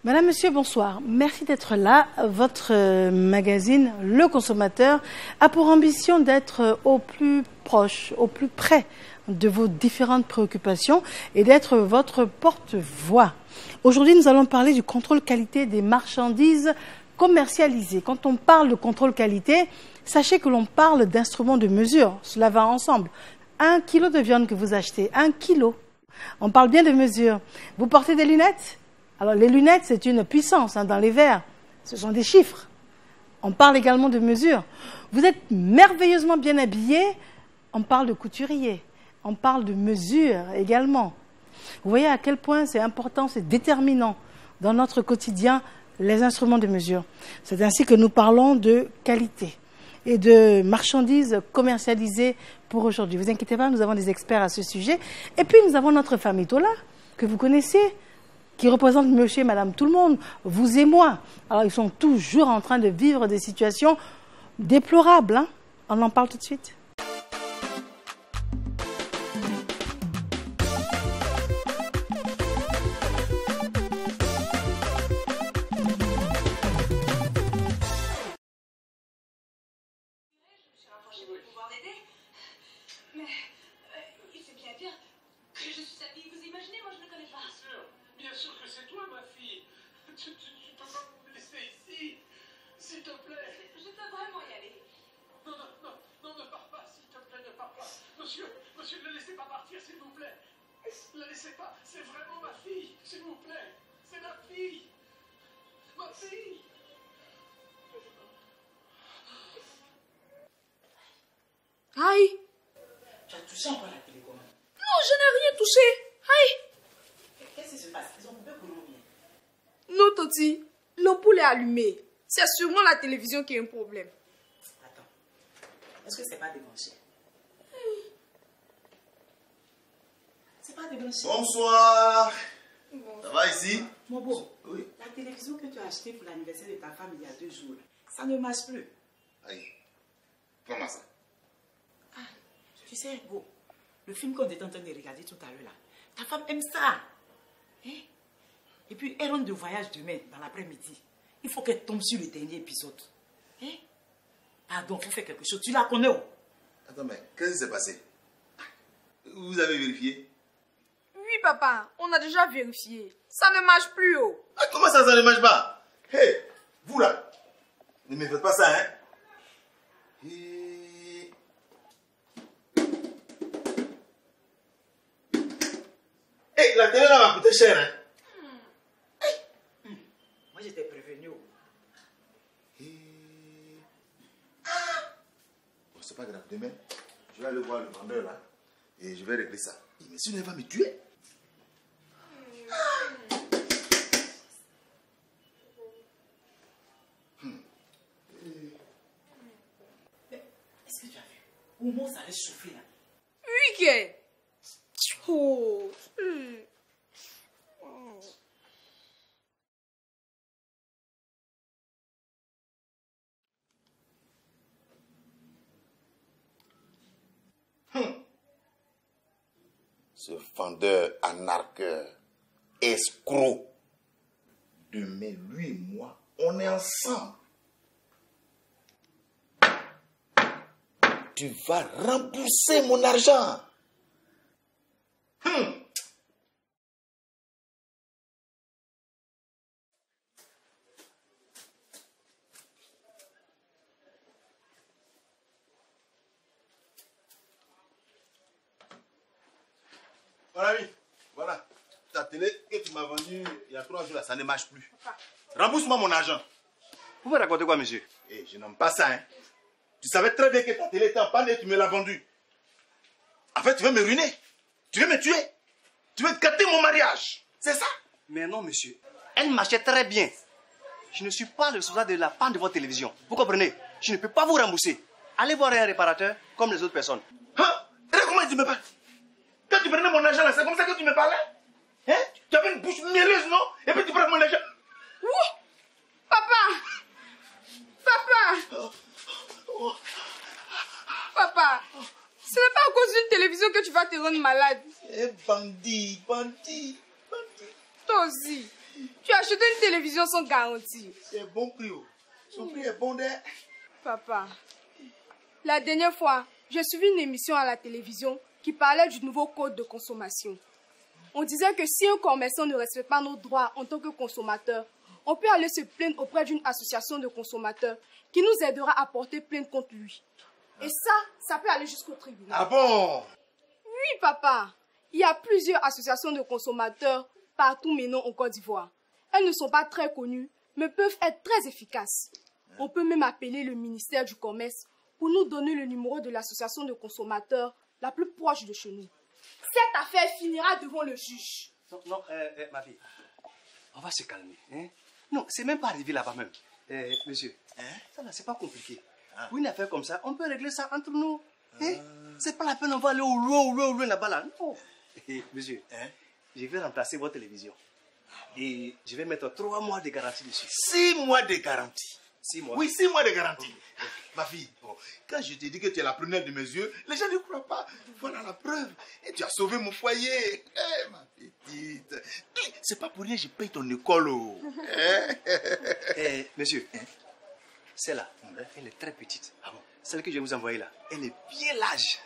Madame, Monsieur, bonsoir. Merci d'être là. Votre magazine, Le Consommateur, a pour ambition d'être au plus proche, au plus près de vos différentes préoccupations et d'être votre porte-voix. Aujourd'hui, nous allons parler du contrôle qualité des marchandises commercialisées. Quand on parle de contrôle qualité, sachez que l'on parle d'instruments de mesure. Cela va ensemble. 1 kilo de viande que vous achetez, 1 kilo. On parle bien de mesure. Vous portez des lunettes? Alors, les lunettes, c'est une puissance dans les verres. Ce sont des chiffres. On parle également de mesure. Vous êtes merveilleusement bien habillé. On parle de couturier. On parle de mesure également. Vous voyez à quel point c'est important, c'est déterminant dans notre quotidien, les instruments de mesure. C'est ainsi que nous parlons de qualité et de marchandises commercialisées pour aujourd'hui. Vous inquiétez pas, nous avons des experts à ce sujet. Et puis, nous avons notre femme Itola, que vous connaissez, qui représente monsieur et madame tout le monde, vous et moi. Alors, ils sont toujours en train de vivre des situations déplorables. Hein. On en parle tout de suite. Bien sûr que c'est toi, ma fille. Tu peux pas me laisser ici. S'il te plaît. Je peux vraiment y aller. Non, ne pars pas, s'il te plaît, ne pars pas. Monsieur, ne laissez pas partir, s'il vous plaît. Ne laissez pas. C'est vraiment ma fille, s'il vous plaît. C'est ma fille. Ma fille. Aïe. Tu as touché encore la télécommande? Non, je n'ai rien touché. Aïe. Qu'est-ce qui se passe? Ils ont coupé pour nous. Non, Toti. L'ampoule est allumée. C'est sûrement la télévision qui a un problème. Attends. Est-ce que c'est pas débranché? C'est pas débranché. Bonsoir. Bon. Ça va ici? Mon beau, Oui. la télévision que tu as achetée pour l'anniversaire de ta femme il y a 2 jours, ça ne marche plus. Aïe. Comment ça? Ah, tu sais, beau, le film qu'on était en train de regarder tout à l'heure là, ta femme aime ça. Hein? Et puis, elle rentre de voyage demain, dans l'après-midi. Il faut qu'elle tombe sur le dernier épisode. Hein? Pardon, il faut faire quelque chose. Tu la connais où? Attends, mais qu'est-ce qui s'est passé? Vous avez vérifié? Oui, papa. On a déjà vérifié. Ça ne marche plus, oh. Ah, comment ça ne marche pas? Hé, vous là, ne me faites pas ça, hein? Hé, la télé là va coûter cher, hein? Moi, j'étais prévenu. Bon, c'est pas grave. Demain, je vais aller voir le vendeur là et je vais régler ça. Mais sinon, il va me tuer. Est-ce que tu as vu? Au moment où ça allait chauffer là. Oui, qu'est. Oh. Ce vendeur, anarqueur, escroc. Demain, lui et moi, on est ensemble. Tu vas rembourser mon argent. Mon ami, voilà. Ta télé que tu m'as vendue il y a 3 jours, là, ça ne marche plus. Rembourse-moi mon argent. Vous me racontez quoi, monsieur? Eh, je n'aime pas ça, hein. Tu savais très bien que ta télé était en panne et tu me l'as vendue. En fait, tu veux me ruiner. Tu veux me tuer. Tu veux gâter mon mariage. C'est ça? Mais non, monsieur. Elle marchait très bien. Je ne suis pas le responsable de la panne de votre télévision. Vous comprenez? Je ne peux pas vous rembourser. Allez voir un réparateur comme les autres personnes. Hein? Regarde comment tu me parles. Quand tu prenais mon argent là, c'est comme ça que tu me parlais? Hein? Tu avais une bouche mielleuse, non? Et puis tu prends mon argent. Oui. Papa. Papa. Papa. Ce n'est pas à cause d'une télévision que tu vas te rendre malade. Eh, bandit. Toi aussi. Tu as acheté une télévision sans garantie. C'est bon prix. Son prix est bon d'air. Papa, la dernière fois, j'ai suivi une émission à la télévision qui parlait du nouveau code de consommation. On disait que si un commerçant ne respecte pas nos droits en tant que consommateur, on peut aller se plaindre auprès d'une association de consommateurs qui nous aidera à porter plainte contre lui. Et ça peut aller jusqu'au tribunal. Ah bon? Oui, papa. Il y a plusieurs associations de consommateurs partout maintenant en Côte d'Ivoire. Elles ne sont pas très connues, mais peuvent être très efficaces. On peut même appeler le ministère du Commerce pour nous donner le numéro de l'association de consommateurs la plus proche de chez nous. Cette affaire finira devant le juge. Non, ma fille, on va se calmer. Hein? Non, c'est même pas arrivé là-bas même. Monsieur, ça là, c'est pas compliqué. Pour une affaire comme ça, on peut régler ça entre nous. Hein? C'est pas la peine, on va aller au loin là-bas là. Non. Monsieur, je vais remplacer votre télévision. Et je vais mettre 3 mois de garantie dessus. 6 mois de garantie. 6 mois. Oui, 6 mois de garantie. Ma fille, quand je te dis que tu es la première de mes yeux, les gens ne croient pas. Voilà la preuve. Et tu as sauvé mon foyer. Ma petite. C'est pas pour rien que je paye ton école. Monsieur, celle-là, elle est très petite. Ah bon? Celle que je vais vous envoyer là, elle est bien large.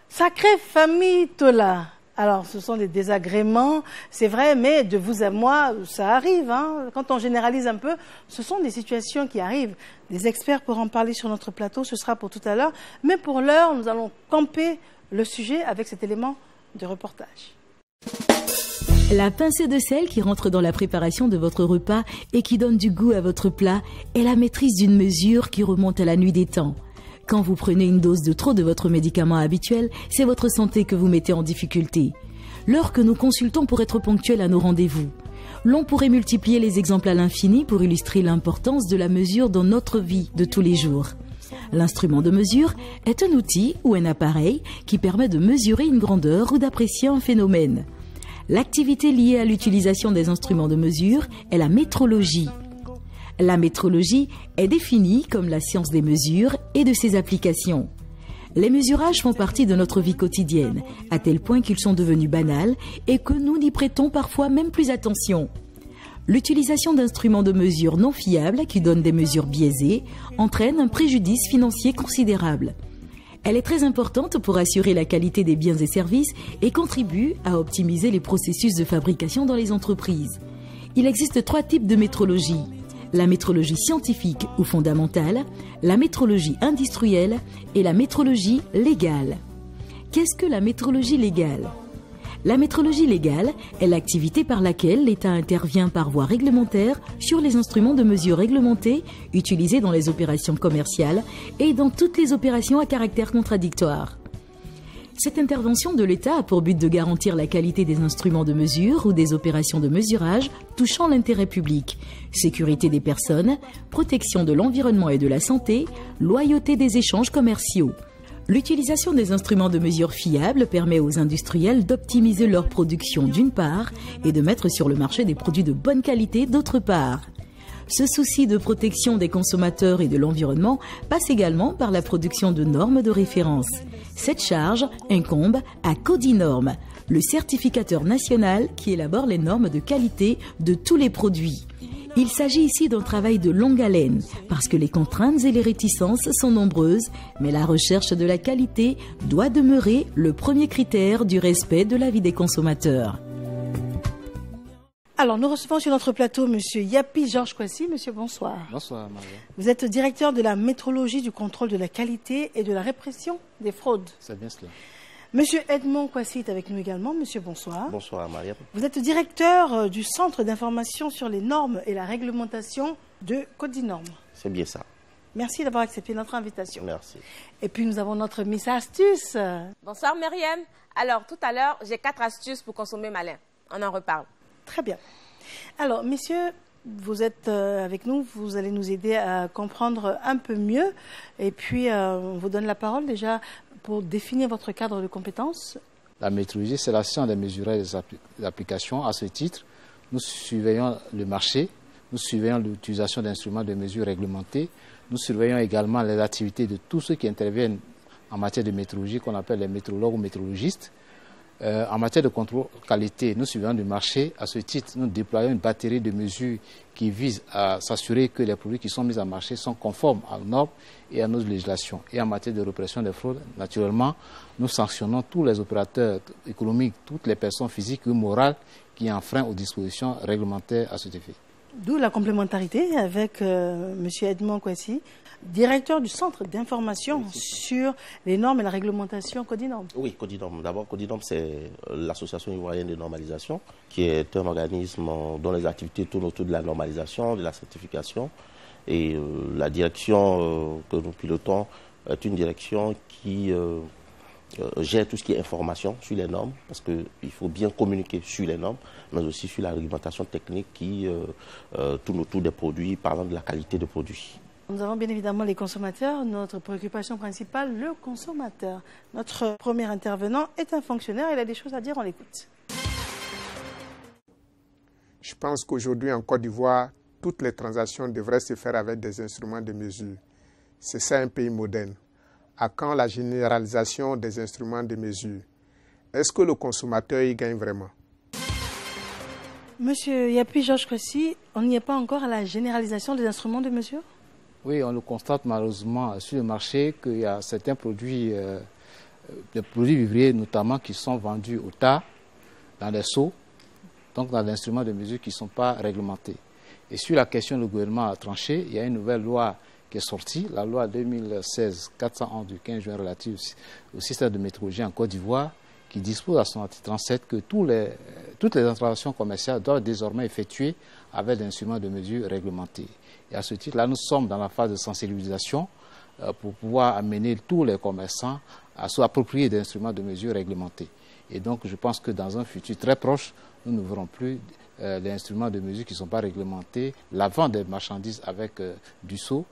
Sacrée famille Tola. Alors, ce sont des désagréments, c'est vrai, mais de vous à moi, ça arrive. Hein. Quand on généralise un peu, ce sont des situations qui arrivent. Des experts pourront en parler sur notre plateau, ce sera pour tout à l'heure. Mais pour l'heure, nous allons camper le sujet avec cet élément de reportage. La pincée de sel qui rentre dans la préparation de votre repas et qui donne du goût à votre plat est la maîtrise d'une mesure qui remonte à la nuit des temps. Quand vous prenez une dose de trop de votre médicament habituel, c'est votre santé que vous mettez en difficulté. L'heure que nous consultons pour être ponctuels à nos rendez-vous. L'on pourrait multiplier les exemples à l'infini pour illustrer l'importance de la mesure dans notre vie de tous les jours. L'instrument de mesure est un outil ou un appareil qui permet de mesurer une grandeur ou d'apprécier un phénomène. L'activité liée à l'utilisation des instruments de mesure est la métrologie. La métrologie est définie comme la science des mesures et de ses applications. Les mesurages font partie de notre vie quotidienne, à tel point qu'ils sont devenus banals et que nous n'y prêtons parfois même plus attention. L'utilisation d'instruments de mesure non fiables qui donnent des mesures biaisées entraîne un préjudice financier considérable. Elle est très importante pour assurer la qualité des biens et services et contribue à optimiser les processus de fabrication dans les entreprises. Il existe 3 types de métrologie. La métrologie scientifique ou fondamentale, la métrologie industrielle et la métrologie légale. Qu'est-ce que la métrologie légale? La métrologie légale est l'activité par laquelle l'État intervient par voie réglementaire sur les instruments de mesure réglementés utilisés dans les opérations commerciales et dans toutes les opérations à caractère contradictoire. Cette intervention de l'État a pour but de garantir la qualité des instruments de mesure ou des opérations de mesurage touchant l'intérêt public, sécurité des personnes, protection de l'environnement et de la santé, loyauté des échanges commerciaux. L'utilisation des instruments de mesure fiables permet aux industriels d'optimiser leur production d'une part et de mettre sur le marché des produits de bonne qualité d'autre part. Ce souci de protection des consommateurs et de l'environnement passe également par la production de normes de référence. Cette charge incombe à Codinorm, le certificateur national qui élabore les normes de qualité de tous les produits. Il s'agit ici d'un travail de longue haleine, parce que les contraintes et les réticences sont nombreuses, mais la recherche de la qualité doit demeurer le premier critère du respect de la vie des consommateurs. Alors, nous recevons sur notre plateau M. Yapi Georges Kwasi. Monsieur, bonsoir. Bonsoir, Maria. Vous êtes directeur de la métrologie, du contrôle de la qualité et de la répression des fraudes. C'est bien cela. Monsieur Edmond Kwasi est avec nous également. Monsieur, bonsoir. Bonsoir, Maria. Vous êtes directeur du Centre d'information sur les normes et la réglementation de Codinorm. C'est bien ça. Merci d'avoir accepté notre invitation. Merci. Et puis, nous avons notre Miss Astuce. Bonsoir, Myriam. Alors, tout à l'heure, j'ai 4 astuces pour consommer malin. On en reparle. Très bien. Alors, messieurs, vous êtes avec nous, vous allez nous aider à comprendre un peu mieux. Et puis, on vous donne la parole déjà pour définir votre cadre de compétences. La métrologie, c'est la science des mesurages et des applications. À ce titre, nous surveillons le marché, nous surveillons l'utilisation d'instruments de mesure réglementés, nous surveillons également les activités de tous ceux qui interviennent en matière de métrologie, qu'on appelle les métrologues ou métrologistes. En matière de contrôle qualité, nous suivons du marché. À ce titre, nous déployons une batterie de mesures qui visent à s'assurer que les produits qui sont mis en marché sont conformes aux normes et à nos législations. Et en matière de répression des fraudes, naturellement, nous sanctionnons tous les opérateurs économiques, toutes les personnes physiques ou morales qui enfreignent aux dispositions réglementaires à cet effet. D'où la complémentarité avec M. Edmond Kwesi, directeur du Centre d'information sur les normes et la réglementation Codinorm. Oui, Codinorm. D'abord, Codinorm, c'est l'association ivoirienne de normalisation, qui est un organisme dont les activités tournent autour de la normalisation, de la certification. Et la direction que nous pilotons est une direction qui gère tout ce qui est information sur les normes, parce qu'il faut bien communiquer sur les normes, mais aussi sur la réglementation technique qui tourne autour des produits, parlant de la qualité des produits. Nous avons bien évidemment les consommateurs, notre préoccupation principale, le consommateur. Notre premier intervenant est un fonctionnaire, il a des choses à dire, on l'écoute. Je pense qu'aujourd'hui en Côte d'Ivoire, toutes les transactions devraient se faire avec des instruments de mesure. C'est ça un pays moderne. À quand la généralisation des instruments de mesure? Est-ce que le consommateur y gagne vraiment? Monsieur Yapi Georges Kwesi, on n'y est pas encore à la généralisation des instruments de mesure? Oui, on le constate malheureusement sur le marché qu'il y a certains produits, des produits vivriers notamment, qui sont vendus au tas, dans des seaux, donc dans des instruments de mesure qui ne sont pas réglementés. Et sur la question, le gouvernement a tranché, il y a une nouvelle loi qui est sortie, la loi 2016-411 du 15 juin relative au système de métrologie en Côte d'Ivoire, qui dispose à son article 37 que toutes les transactions commerciales doivent désormais effectuer avec des instruments de mesure réglementés. Et à ce titre, là, nous sommes dans la phase de sensibilisation pour pouvoir amener tous les commerçants à s'approprier des instruments de mesure réglementés. Et donc, je pense que dans un futur très proche, nous ne verrons plus des instruments de mesure qui ne sont pas réglementés, la vente des marchandises avec du seau,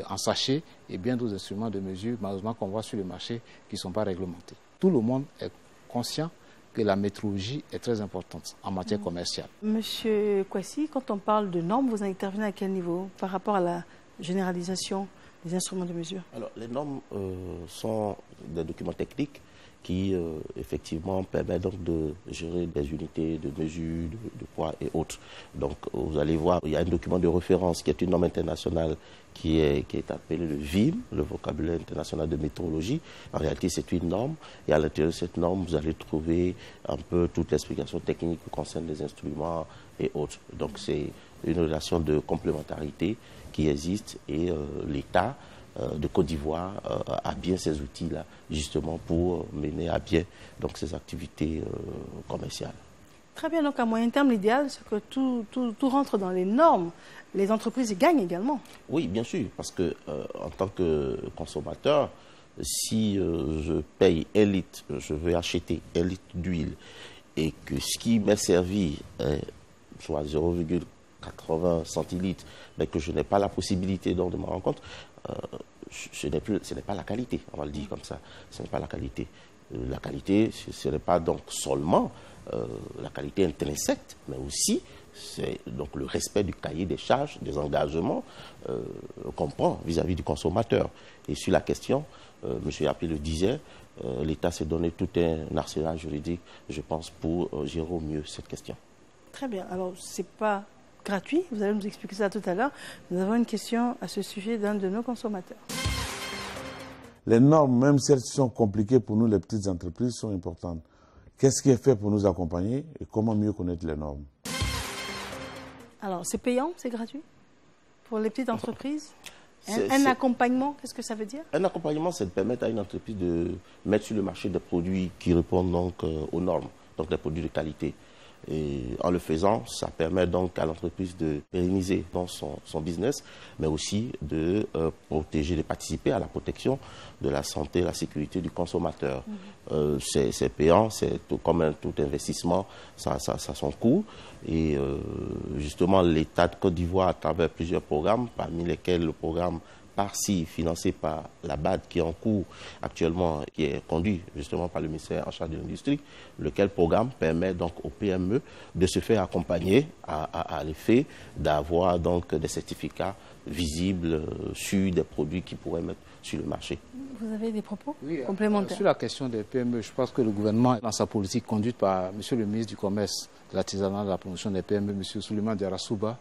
en sachet et bien d'autres instruments de mesure, malheureusement, qu'on voit sur le marché qui ne sont pas réglementés. Tout le monde est conscient que la métrologie est très importante en matière commerciale. Monsieur Kwesi, quand on parle de normes, vous intervenez à quel niveau par rapport à la généralisation des instruments de mesure? Alors, les normes sont des documents techniques qui, effectivement, permettent donc de gérer des unités de mesure, de poids et autres. Donc, vous allez voir, il y a un document de référence qui est une norme internationale qui est appelée le VIM, le vocabulaire international de métrologie. En réalité, c'est une norme. Et à l'intérieur de cette norme, vous allez trouver un peu toute l'explication technique qui concerne les instruments et autres. Donc, c'est une relation de complémentarité qui existe et l'État de Côte d'Ivoire a bien ces outils-là, justement pour mener à bien donc, ces activités commerciales. Très bien, donc à moyen terme, l'idéal, c'est que tout rentre dans les normes. Les entreprises y gagnent également. Oui, bien sûr, parce que en tant que consommateur, si je paye 1 litre, je veux acheter 1 litre d'huile et que ce qui m'est servi est soit 0,80 centilitres, mais que je n'ai pas la possibilité donc, de me rendre compte, ce n'est pas la qualité, on va le dire comme ça, ce n'est pas la qualité. La qualité, ce n'est pas donc seulement la qualité intrinsèque, mais aussi c'est donc le respect du cahier des charges, des engagements qu'on prend vis-à-vis du consommateur. Et sur la question, M. Yapi le disait, l'État s'est donné tout un arsenal juridique, je pense, pour gérer au mieux cette question. Très bien. Alors, ce n'est pas gratuit, vous allez nous expliquer ça tout à l'heure. Nous avons une question à ce sujet d'un de nos consommateurs. Les normes, même si elles sont compliquées pour nous, les petites entreprises, sont importantes. Qu'est-ce qui est fait pour nous accompagner et comment mieux connaître les normes? Alors, c'est payant, c'est gratuit pour les petites entreprises? Un accompagnement, qu'est-ce que ça veut dire? Un accompagnement, c'est de permettre à une entreprise de mettre sur le marché des produits qui répondent donc aux normes, donc des produits de qualité. Et en le faisant, ça permet donc à l'entreprise de pérenniser dans son business, mais aussi de protéger, de participer à la protection de la santé et la sécurité du consommateur. C'est payant, c'est comme tout investissement, ça a son coût. Et justement, l'État de Côte d'Ivoire, à travers plusieurs programmes, parmi lesquels le programme Parsi, financé par la BAD, qui est en cours actuellement, qui est conduit justement par le ministère en charge de l'industrie, lequel programme permet donc aux PME de se faire accompagner à l'effet d'avoir donc des certificats visibles sur des produits qui pourraient mettre sur le marché. Vous avez des propos Oui, complémentaires? Sur la question des PME, je pense que le gouvernement, dans sa politique conduite par M. le ministre du Commerce, de l'artisanat, de la promotion des PME, M. Souleymane Diarra-Souba,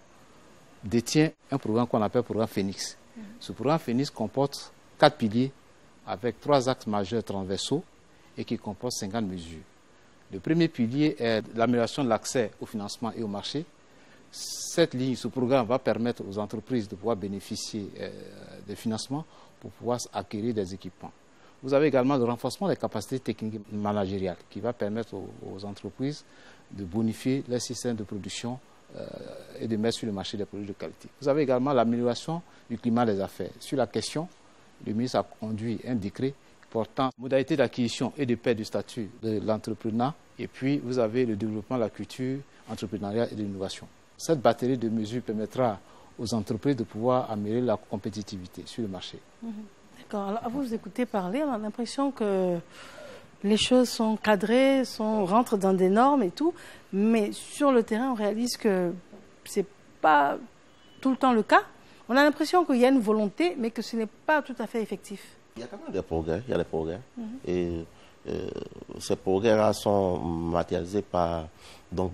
détient un programme qu'on appelle programme Phoenix. Ce programme Phoenix comporte 4 piliers avec 3 axes majeurs transversaux et qui comporte 50 mesures. Le premier pilier est l'amélioration de l'accès au financement et au marché. Cette ligne, ce programme va permettre aux entreprises de pouvoir bénéficier des financements pour pouvoir acquérir des équipements. Vous avez également le renforcement des capacités techniques et managériales qui va permettre aux entreprises de bonifier les systèmes de production et de mettre sur le marché des produits de qualité. Vous avez également l'amélioration du climat des affaires. Sur la question, le ministre a conduit un décret portant modalités d'acquisition et de paie du statut de l'entrepreneur. Et puis, vous avez le développement de la culture entrepreneuriale et de l'innovation. Cette batterie de mesures permettra aux entreprises de pouvoir améliorer la compétitivité sur le marché. D'accord. Alors, à vous écouter parler, on a l'impression que les choses sont cadrées, rentrent dans des normes et tout, mais sur le terrain, on réalise que ce n'est pas tout le temps le cas. On a l'impression qu'il y a une volonté, mais que ce n'est pas tout à fait effectif. Il y a quand même des progrès, il y a des progrès. Et ces progrès-là sont matérialisés par donc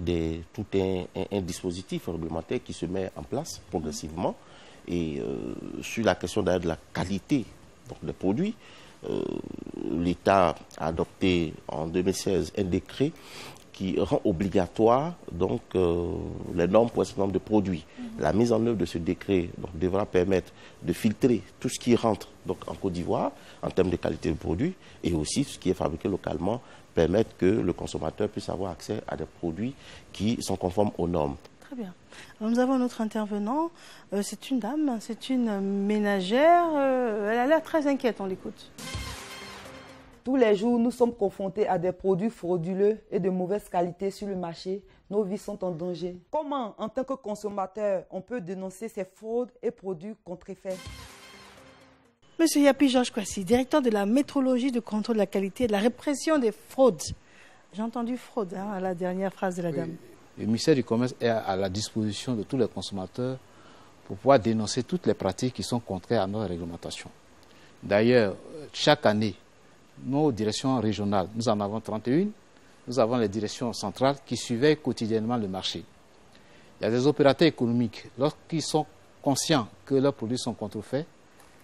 tout un dispositif réglementaire qui se met en place progressivement. Et sur la question de la qualité donc, des produits, l'État a adopté en 2016 un décret qui rend obligatoire donc, les normes pour un certain nombre de produits. La mise en œuvre de ce décret donc, devra permettre de filtrer tout ce qui rentre donc, en Côte d'Ivoire en termes de qualité de produits et aussi ce qui est fabriqué localement, permettre que le consommateur puisse avoir accès à des produits qui sont conformes aux normes. Très bien. Alors nous avons un autre intervenant. C'est une dame, c'est une ménagère. Elle a l'air très inquiète, on l'écoute. Tous les jours, nous sommes confrontés à des produits frauduleux et de mauvaise qualité sur le marché. Nos vies sont en danger. Comment, en tant que consommateur, on peut dénoncer ces fraudes et produits contrefaits? Monsieur Yapi Georges Kwasi, directeur de la métrologie de contrôle de la qualité et de la répression des fraudes. J'ai entendu fraude à la dernière phrase de la dame. Le ministère du Commerce est à la disposition de tous les consommateurs pour pouvoir dénoncer toutes les pratiques qui sont contraires à notre réglementation. D'ailleurs, chaque année, nos directions régionales, nous en avons 31, nous avons les directions centrales qui surveillent quotidiennement le marché. Il y a des opérateurs économiques, lorsqu'ils sont conscients que leurs produits sont contrefaits,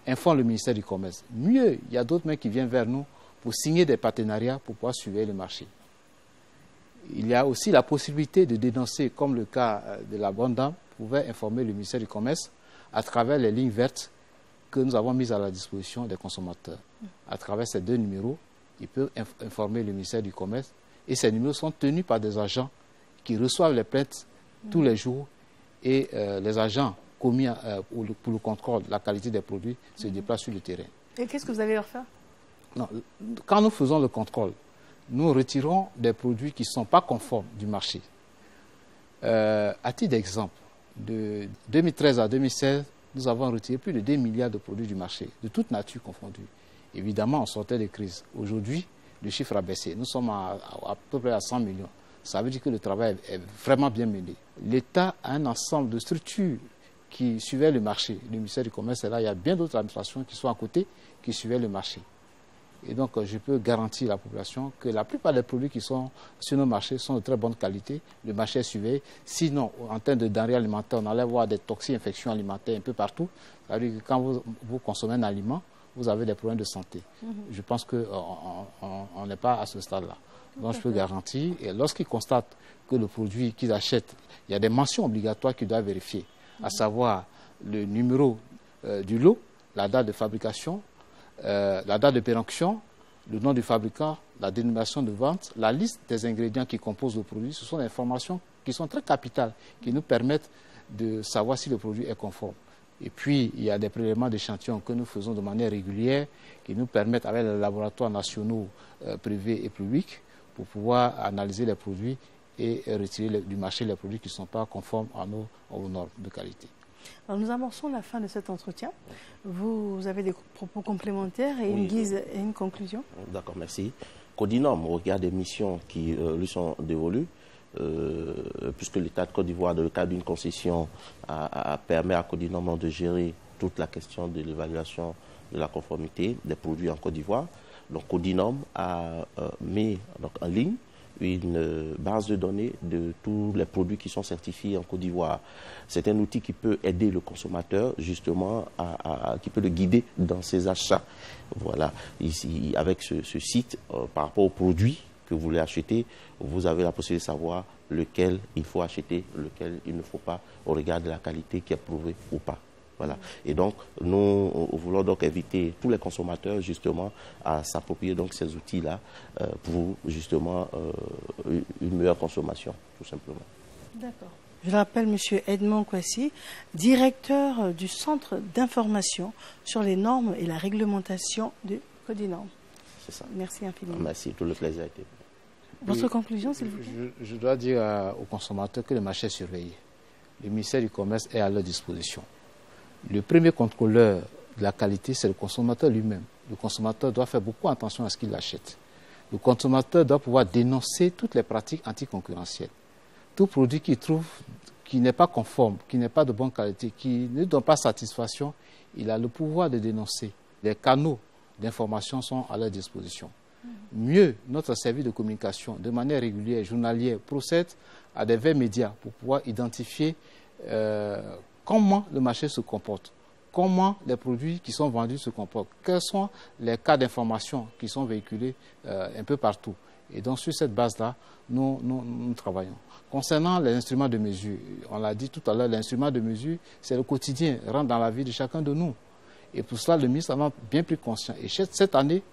informent le ministère du Commerce. Mieux, il y a d'autres mecs qui viennent vers nous pour signer des partenariats pour pouvoir surveiller le marché. Il y a aussi la possibilité de dénoncer, comme le cas de la bonne dame, pouvait informer le ministère du Commerce à travers les lignes vertes que nous avons mises à la disposition des consommateurs. À travers ces 2 numéros, ils peuvent informer le ministère du Commerce et ces numéros sont tenus par des agents qui reçoivent les plaintes tous les jours et les agents commis pour le contrôle de la qualité des produits se déplacent sur le terrain. Et qu'est-ce que vous allez leur faire? Non, quand nous faisons le contrôle, nous retirons des produits qui ne sont pas conformes du marché. À titre d'exemple, de 2013 à 2016, nous avons retiré plus de 2 milliards de produits du marché, de toute nature confondue. Évidemment, on sortait de crise. Aujourd'hui, le chiffre a baissé. Nous sommes à peu près à 100 millions. Ça veut dire que le travail est vraiment bien mené. L'État a un ensemble de structures qui suivaient le marché. Le ministère du Commerce est là. Il y a bien d'autres administrations qui sont à côté, qui suivaient le marché. Et donc, je peux garantir à la population que la plupart des produits qui sont sur nos marchés sont de très bonne qualité. Le marché est surveillé. Sinon, en termes de denrées alimentaires, on allait voir des toxines-infections alimentaires un peu partout. Ça veut dire que quand vous consommez un aliment, vous avez des problèmes de santé. Je pense qu'on n'est pas à ce stade-là. Donc, je peux garantir. Et lorsqu'ils constatent que le produit qu'ils achètent, il y a des mentions obligatoires qu'ils doivent vérifier, à savoir le numéro du lot, la date de fabrication, la date de péremption, le nom du fabricant, la dénomination de vente, la liste des ingrédients qui composent le produit. Ce sont des informations qui sont très capitales, qui nous permettent de savoir si le produit est conforme. Et puis, il y a des prélèvements d'échantillons que nous faisons de manière régulière, qui nous permettent, avec les laboratoires nationaux privés et publics, pour pouvoir analyser les produits et retirer du marché les produits qui ne sont pas conformes aux normes de qualité. Alors nous amorçons la fin de cet entretien. Vous avez des propos complémentaires et une guise et une conclusion. D'accord, merci. Codinorm, au regard des missions qui lui sont dévolues, puisque l'État de Côte d'Ivoire, dans le cadre d'une concession, permet à Codinorm de gérer toute la question de l'évaluation de la conformité des produits en Côte d'Ivoire. Donc Codinorm a mis en ligne une base de données de tous les produits qui sont certifiés en Côte d'Ivoire. C'est un outil qui peut aider le consommateur justement, qui peut le guider dans ses achats. Voilà, ici avec ce site, par rapport aux produits que vous voulez acheter, vous avez la possibilité de savoir lequel il faut acheter, lequel il ne faut pas, au regard de la qualité qui est prouvée ou pas. Voilà. Et donc, nous voulons donc inviter tous les consommateurs justement à s'approprier donc ces outils-là pour justement une meilleure consommation, tout simplement. D'accord. Je rappelle M. Edmond Kwasi, directeur du Centre d'information sur les normes et la réglementation de Codinorm. C'est ça. Merci infiniment. Merci, tout le plaisir a été. Votre conclusion, s'il vous plaît. Je dois dire aux consommateurs que le marché est surveillé. Le ministère du Commerce est à leur disposition. Le premier contrôleur de la qualité, c'est le consommateur lui-même. Le consommateur doit faire beaucoup attention à ce qu'il achète. Le consommateur doit pouvoir dénoncer toutes les pratiques anticoncurrentielles. Tout produit qu'il trouve qui n'est pas conforme, qui n'est pas de bonne qualité, qui ne donne pas satisfaction, il a le pouvoir de dénoncer. Les canaux d'information sont à leur disposition. Mieux, notre service de communication, de manière régulière, journalière, procède à des veilles médias pour pouvoir identifier comment le marché se comporte, comment les produits qui sont vendus se comportent, quels sont les cas d'information qui sont véhiculés un peu partout. Et donc, sur cette base-là, nous travaillons. Concernant les instruments de mesure, on l'a dit tout à l'heure, l'instrument de mesure, c'est le quotidien, rentre dans la vie de chacun de nous. Et pour cela, le ministre en a bien pris conscience. Et cette année,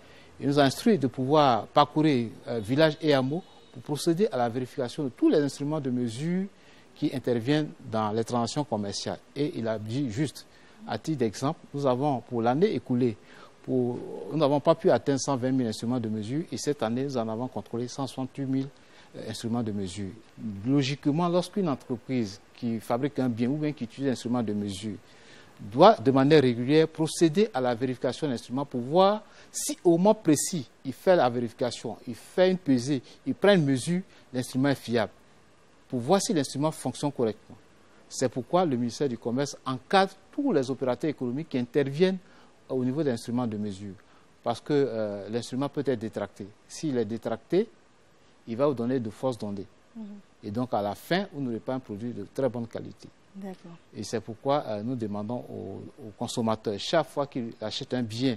il nous a instruit de pouvoir parcourir villages et hameaux pour procéder à la vérification de tous les instruments de mesure qui interviennent dans les transactions commerciales. Et il a dit juste, à titre d'exemple, nous avons, pour l'année écoulée, nous n'avons pas pu atteindre 120 000 instruments de mesure et cette année, nous en avons contrôlé 168 000 instruments de mesure. Logiquement, lorsqu'une entreprise qui fabrique un bien ou bien qui utilise un instrument de mesure doit, de manière régulière, procéder à la vérification de l'instrument pour voir si au moment précis, il fait la vérification, il fait une pesée, il prend une mesure, l'instrument est fiable, pour voir si l'instrument fonctionne correctement. C'est pourquoi le ministère du Commerce encadre tous les opérateurs économiques qui interviennent au niveau de l'instrument de mesure. Parce que l'instrument peut être détracté. S'il est détracté, il va vous donner de fausses données. Et donc, à la fin, vous n'aurez pas un produit de très bonne qualité. Et c'est pourquoi nous demandons aux consommateurs, chaque fois qu'ils achètent un bien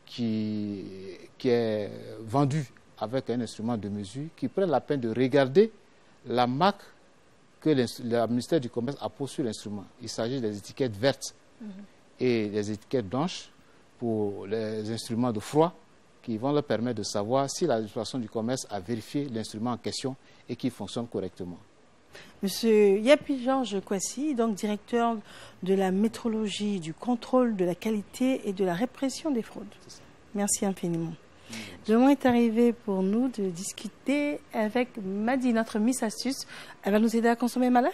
qui est vendu avec un instrument de mesure, qu'ils prennent la peine de regarder la marque que le ministère du Commerce a posée sur l'instrument. Il s'agit des étiquettes vertes et des étiquettes blanches pour les instruments de froid qui vont leur permettre de savoir si l'administration du commerce a vérifié l'instrument en question et qu'il fonctionne correctement. Monsieur Yapi Georges Kwasi, donc directeur de la métrologie, du contrôle de la qualité et de la répression des fraudes. Merci infiniment. Le moment est arrivé pour nous de discuter avec Madi, notre Miss Astuce. Elle va nous aider à consommer malin.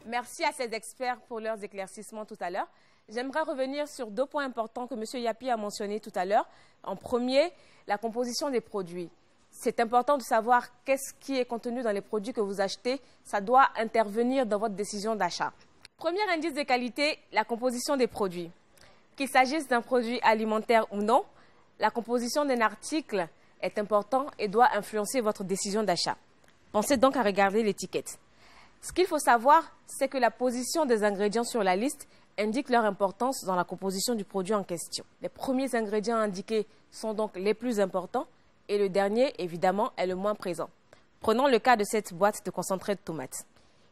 Merci à ces experts pour leurs éclaircissements tout à l'heure. J'aimerais revenir sur deux points importants que M. Yapi a mentionnés tout à l'heure. En premier, la composition des produits. C'est important de savoir qu'est-ce qui est contenu dans les produits que vous achetez. Ça doit intervenir dans votre décision d'achat. Premier indice de qualité, la composition des produits. Qu'il s'agisse d'un produit alimentaire ou non, la composition d'un article est importante et doit influencer votre décision d'achat. Pensez donc à regarder l'étiquette. Ce qu'il faut savoir, c'est que la position des ingrédients sur la liste indique leur importance dans la composition du produit en question. Les premiers ingrédients indiqués sont donc les plus importants et le dernier, évidemment, est le moins présent. Prenons le cas de cette boîte de concentré de tomates.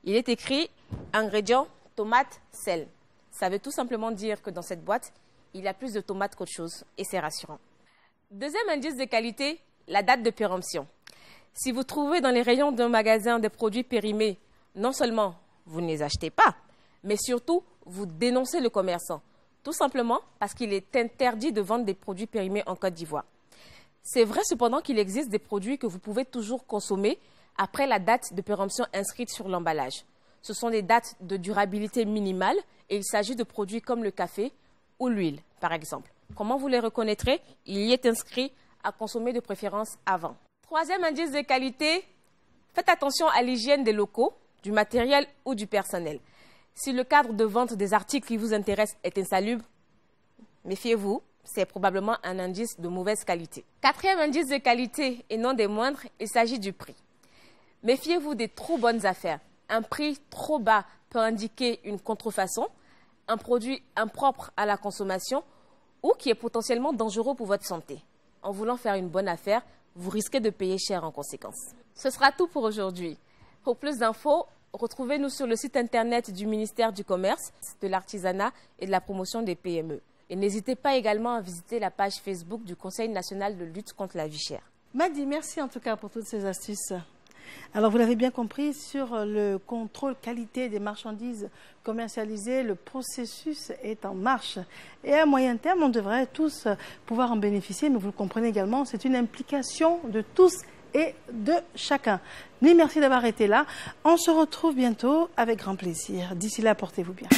Il est écrit « ingrédients, tomates, sel ». Ça veut tout simplement dire que dans cette boîte, il y a plus de tomates qu'autre chose et c'est rassurant. Deuxième indice de qualité, la date de péremption. Si vous trouvez dans les rayons d'un magasin des produits périmés, non seulement vous ne les achetez pas, mais surtout vous dénoncez le commerçant. Tout simplement parce qu'il est interdit de vendre des produits périmés en Côte d'Ivoire. C'est vrai cependant qu'il existe des produits que vous pouvez toujours consommer après la date de péremption inscrite sur l'emballage. Ce sont des dates de durabilité minimale et il s'agit de produits comme le café ou l'huile, par exemple. Comment vous les reconnaîtrez? Il y est inscrit à consommer de préférence avant. Troisième indice de qualité, faites attention à l'hygiène des locaux, du matériel ou du personnel. Si le cadre de vente des articles qui vous intéressent est insalubre, méfiez-vous, c'est probablement un indice de mauvaise qualité. Quatrième indice de qualité, et non des moindres, il s'agit du prix. Méfiez-vous des trop bonnes affaires. Un prix trop bas peut indiquer une contrefaçon, un produit impropre à la consommation ou qui est potentiellement dangereux pour votre santé. En voulant faire une bonne affaire, vous risquez de payer cher en conséquence. Ce sera tout pour aujourd'hui. Pour plus d'infos, retrouvez-nous sur le site internet du ministère du Commerce, de l'Artisanat et de la Promotion des PME. Et n'hésitez pas également à visiter la page Facebook du Conseil national de lutte contre la vie chère. Madi, merci en tout cas pour toutes ces astuces. Alors, vous l'avez bien compris, sur le contrôle qualité des marchandises commercialisées, le processus est en marche. Et à moyen terme, on devrait tous pouvoir en bénéficier, mais vous le comprenez également, c'est une implication de tous et de chacun. Merci d'avoir été là. On se retrouve bientôt avec grand plaisir. D'ici là, portez-vous bien.